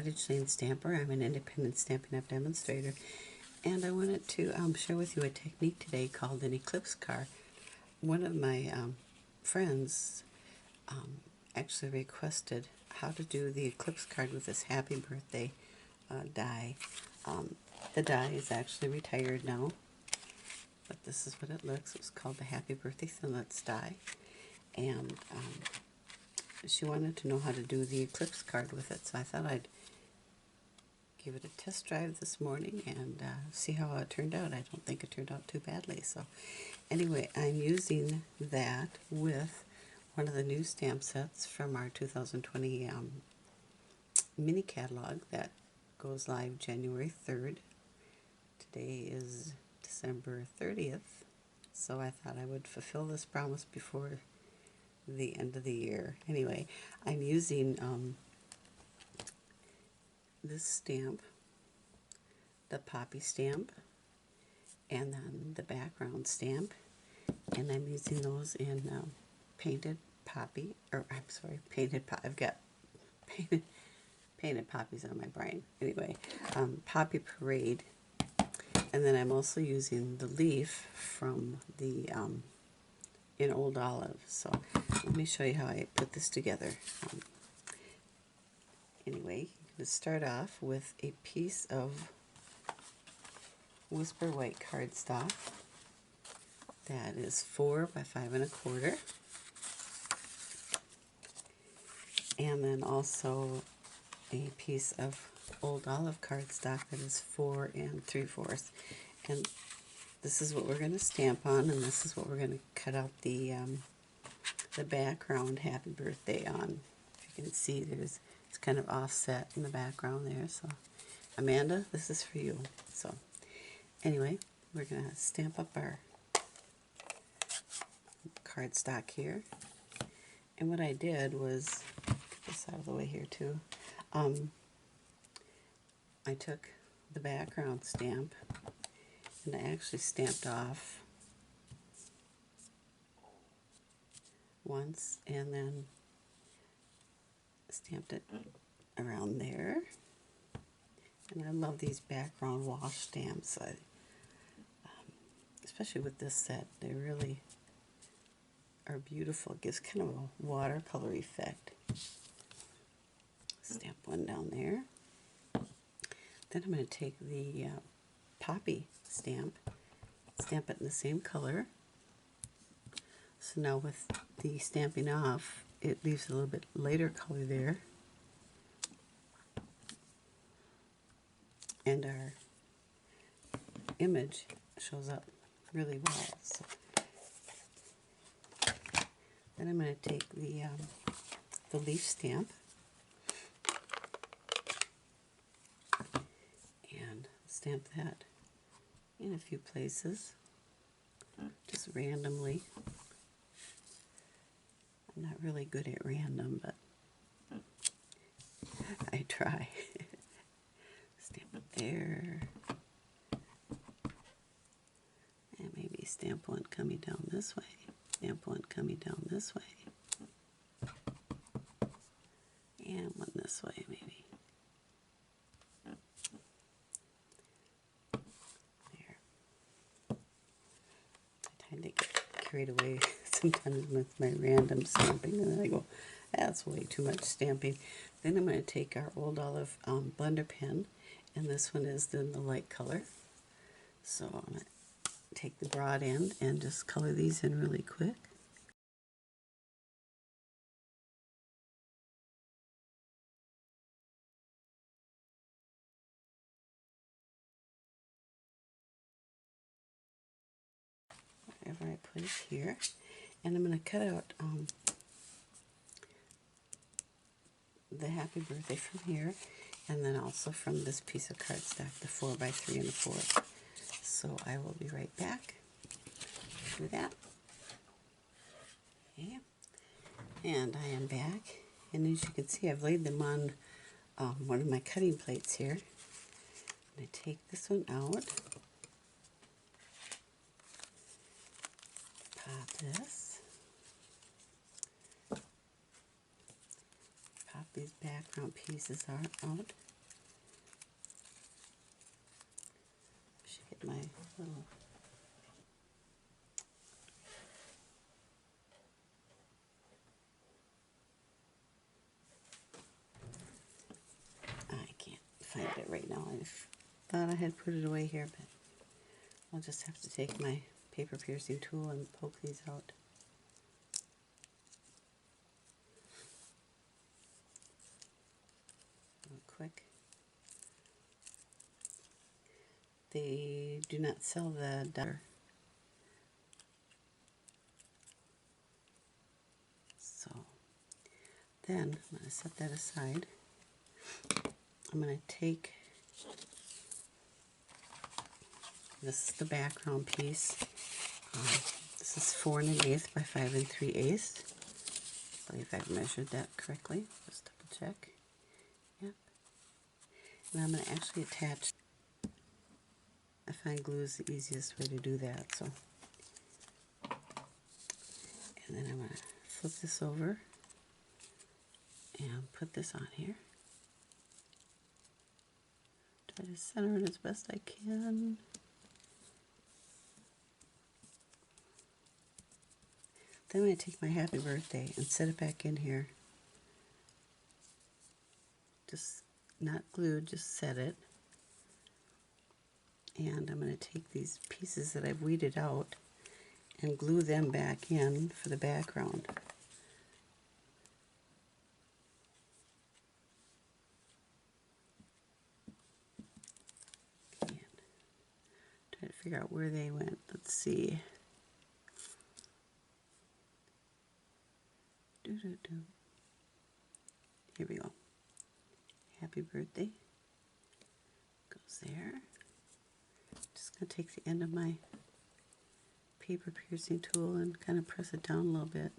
Cottage Lane Stamper. I'm an independent Stampin' Up! Demonstrator, and I wanted to share with you a technique today called an Eclipse card. One of my friends actually requested how to do the Eclipse card with this Happy Birthday die. The die is actually retired now, but this is what it looks. It was called the Happy Birthday Thinlits die, and she wanted to know how to do the Eclipse card with it, so I thought I'd give it a test drive this morning and see how it turned out. I don't think it turned out too badly. So anyway, I'm using that with one of the new stamp sets from our 2020 mini catalog that goes live January 3rd. Today is December 30th, so I thought I would fulfill this promise before the end of the year. Anyway, I'm using this stamp, the Poppy stamp, and then the background stamp, and I'm using those in painted poppy, or I'm sorry, painted pop. I've got painted poppies on my brain. Anyway, Poppy Parade, and then I'm also using the leaf from the in Old Olive. So let me show you how I put this together. Anyway, let's start off with a piece of Whisper White cardstock that is 4 by 5 1/4, and then also a piece of Old Olive cardstock that is 4 3/4. And this is what we're going to stamp on, and this is what we're going to cut out the background Happy Birthday on. If you can see, it's kind of offset in the background there. So Amanda, this is for you. So anyway, we're going to stamp up our cardstock here. And what I did was, get this out of the way here too, I took the background stamp and I actually stamped off once and then stamped it around there. And I love these background wash stamps, especially with this set. They really are beautiful. It gives kind of a watercolor effect. Stamp one down there. Then I'm going to take the Poppy stamp, stamp it in the same color. So now with the stamping off, it leaves a little bit lighter color there. And our image shows up really well. So then I'm going to take the leaf stamp and stamp that in a few places, just randomly. I'm not really good at random, but I try. Stamp it there, and maybe stamp one coming down this way, stamp one coming down this way, and one this way maybe. There. I tend to get carried away sometimes with my random stamping, and then I go, that's way too much stamping. Then I'm going to take our Old Olive blender pen, and this one is in the light color. So I'm going to take the broad end and just color these in really quick. Whatever I put it here. And I'm going to cut out the Happy Birthday from here, and then also from this piece of cardstock, the 4 by 3 1/4. So I will be right back with that. Okay. And I am back, and as you can see, I've laid them on one of my cutting plates here. And I take this one out, pop this, pop these background pieces out, little I can't find it right now. I thought I had put it away here, but I'll just have to take my paper piercing tool and poke these out. Real quick. They do not sell the dollar. So then I'm going to set that aside. I'm going to take, this is the background piece. This is 4 1/8 by 5 3/8. I believe I've measured that correctly. Just double check. Yep. And I'm going to actually attach. I find glue is the easiest way to do that. So, and then I'm going to flip this over and put this on here. Try to center it as best I can. Then I'm going to take my happy birthday and set it back in here. Just not glued, just set it. And I'm going to take these pieces that I've weeded out and glue them back in for the background. And try to figure out where they went. Let's see. Here we go. Happy birthday goes there. Just going to take the end of my paper piercing tool and kind of press it down a little bit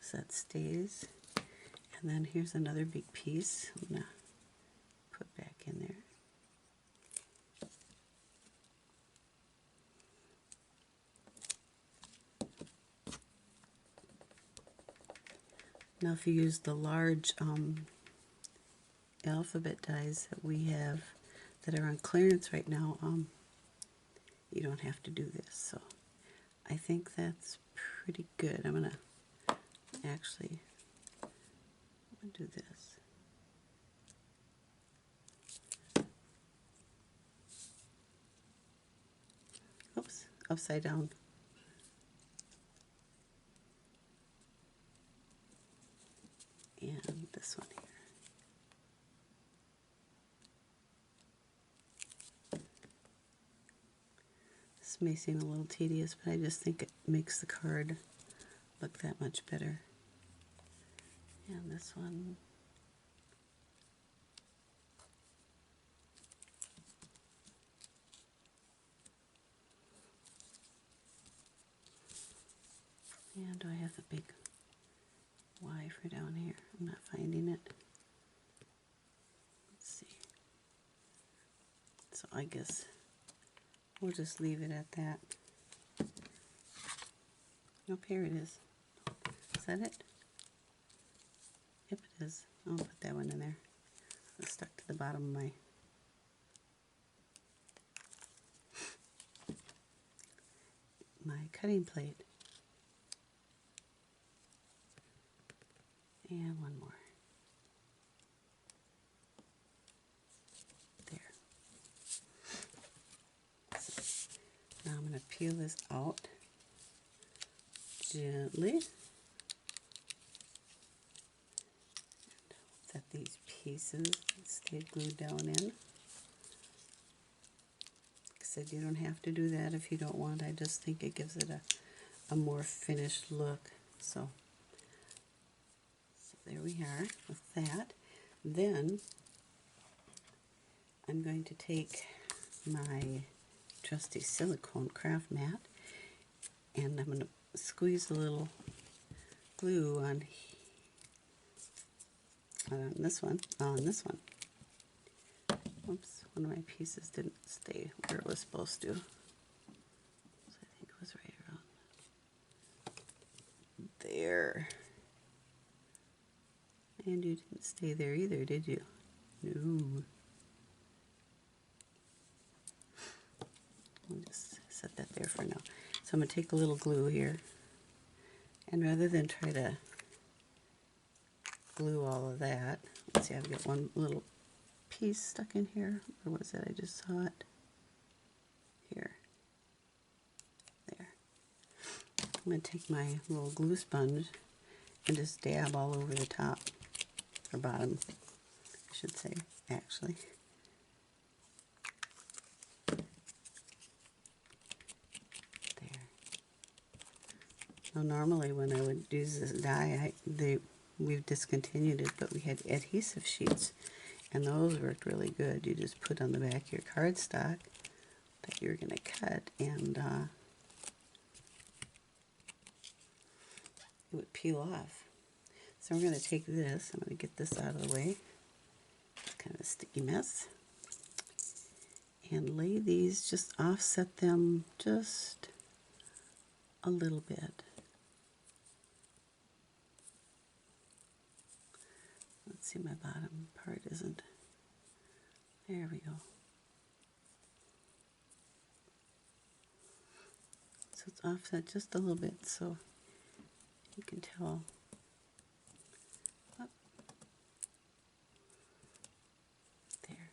so that stays. And then here's another big piece I'm going to put back in there. Now if you use the large alphabet dies that we have that are on clearance right now, you don't have to do this. So I think that's pretty good. I'm going to actually do this. Oops, upside down. And this one here. This may seem a little tedious, but I just think it makes the card look that much better. And this one. And do I have the big Y for down here? I'm not finding it. Let's see. So I guess we'll just leave it at that. Nope, here it is. Is that it? Yep, it is. I'll put that one in there. It's stuck to the bottom of my cutting plate. And one more. There. So now I'm going to peel this out gently. That these pieces stay glued down in. Like I said, you don't have to do that if you don't want. I just think it gives it a more finished look. So there we are with that. Then I'm going to take my trusty silicone craft mat and I'm going to squeeze a little glue on this one. Oops, one of my pieces didn't stay where it was supposed to. So I think it was right around there. And you didn't stay there either, did you? No. I'll just I'm going to take a little glue here, and rather than try to glue all of that, let's see, I've got one little piece stuck in here. Where was it? I just saw it. Here. There. I'm going to take my little glue sponge and just dab all over the top, or bottom, I should say, actually. There. Now normally when I would use this die, we've discontinued it, but we had adhesive sheets, and those worked really good. You just put on the back of your cardstock that you're going to cut, and it would peel off. So we're going to take this, I'm going to get this out of the way, it's kind of a sticky mess, and lay these, just offset them just a little bit. Let's see, my bottom part isn't, there we go. So it's offset just a little bit so you can tell. Oh. There.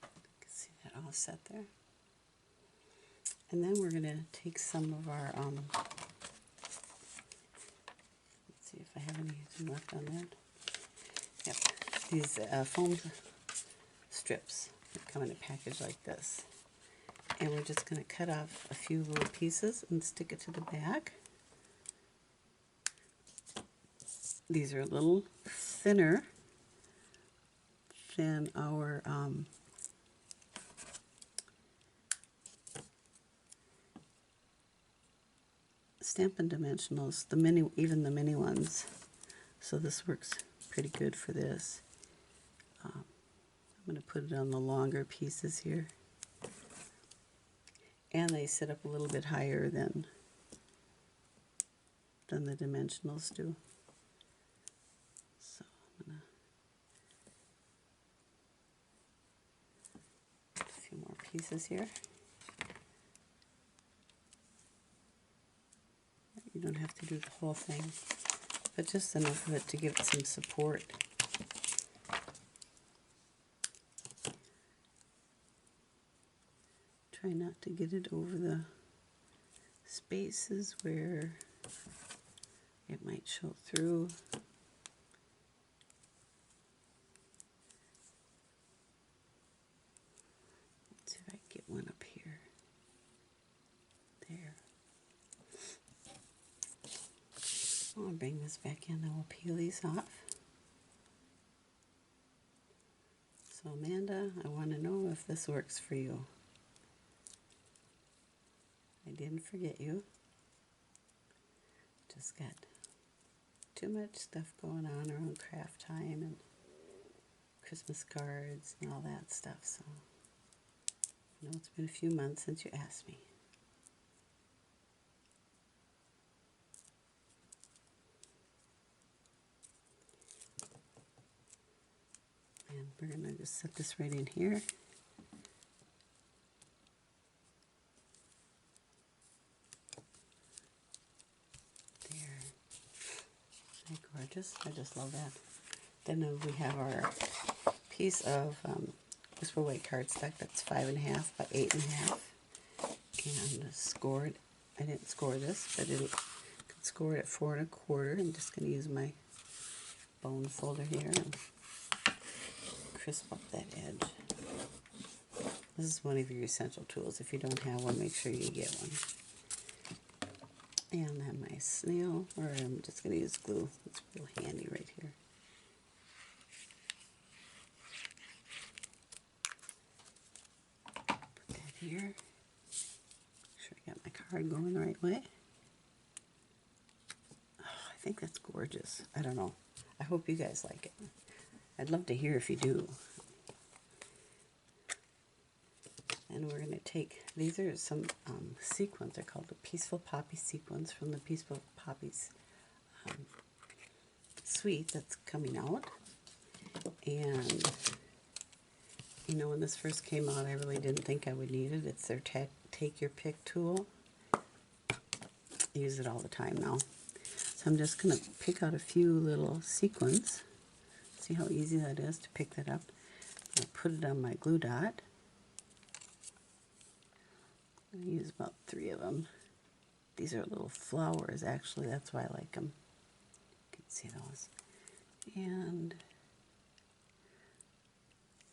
You can see that offset there. And then we're going to take some of our, let's see if I have anything left on that. Yep, these foam strips that come in a package like this. And we're just going to cut off a few little pieces and stick it to the back. These are a little thinner than our Stampin' Dimensionals, even the mini ones. So this works pretty good for this. I'm going to put it on the longer pieces here. And they sit up a little bit higher than the Dimensionals do. So I'm going to put a few more pieces here. You don't have to do the whole thing, but just enough of it to give it some support. Try not to get it over the spaces where it might show through. Let's see if I can get one up here. There. I'll bring this back in and we'll peel these off. So Amanda, I want to know if this works for you. I didn't forget you. Just got too much stuff going on around craft time and Christmas cards and all that stuff. So I know it's been a few months since you asked me. And we're going to just set this right in here. There. Isn't that gorgeous? I just love that. Then we have our piece of Whisper White cardstock that's 5.5 by 8.5. And scored. I didn't score this, but I could score it at 4 1/4. I'm just going to use my bone folder here and crisp up that edge. This is one of your essential tools. If you don't have one, make sure you get one. And then my snail, or I'm just going to use glue. It's real handy right here. Put that here. Make sure I got my card going the right way. Oh, I think that's gorgeous. I don't know. I hope you guys like it. I'd love to hear if you do. And we're going to take, these are some sequins. They're called the Peaceful Poppy sequins from the Peaceful Poppies suite that's coming out. And, you know, when this first came out, I really didn't think I would need it. It's their Take Your Pick tool. I use it all the time now. So I'm just going to pick out a few little sequins. See how easy that is to pick that up? I'll put it on my glue dot. I use about 3 of them. These are little flowers, actually. That's why I like them. You can see those. And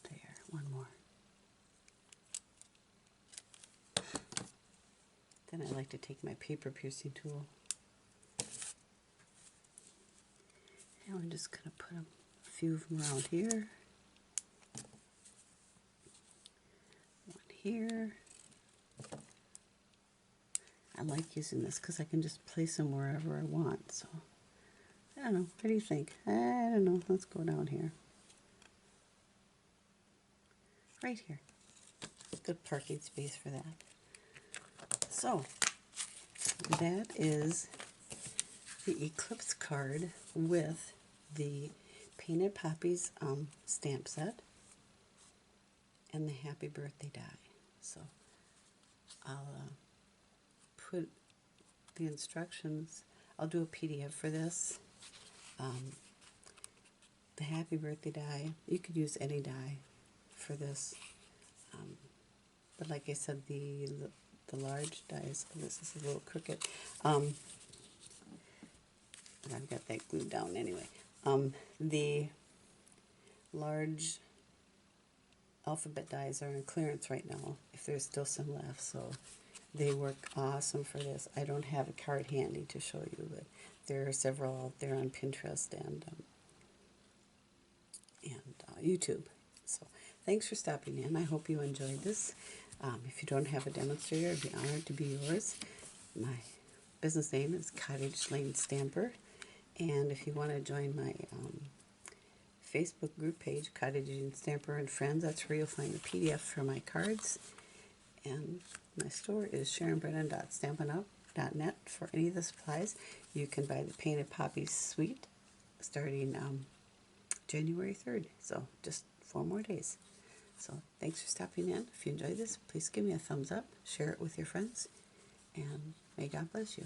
there, one more. Then I like to take my paper piercing tool. And I'm just going to put a few of them around here. One here. I like using this because I can just place them wherever I want. So, I don't know. What do you think? I don't know. Let's go down here. Right here. Good parking space for that. So, that is the Eclipse card with the Painted Poppies stamp set and the Happy Birthday die. So, I'll put the instructions. I'll do a PDF for this. The Happy Birthday die, you could use any die for this. But like I said, the large dies, this is a little crooked. And I've got that glued down anyway. The large alphabet dies are on clearance right now, if there's still some left, so they work awesome for this. I don't have a card handy to show you, but there are several out there on Pinterest and YouTube. So thanks for stopping in. I hope you enjoyed this. If you don't have a demonstrator, I'd be honored to be yours. My business name is Cottage Lane Stamper, and if you want to join my Facebook group page, Cottage Lane Stamper and Friends, that's where you'll find the PDF for my cards. And my store is SharonBrennan.stampinup.net for any of the supplies. You can buy the Painted Poppies suite starting January 3rd, so just 4 more days. So thanks for stopping in. If you enjoyed this, please give me a thumbs up, share it with your friends, and may God bless you.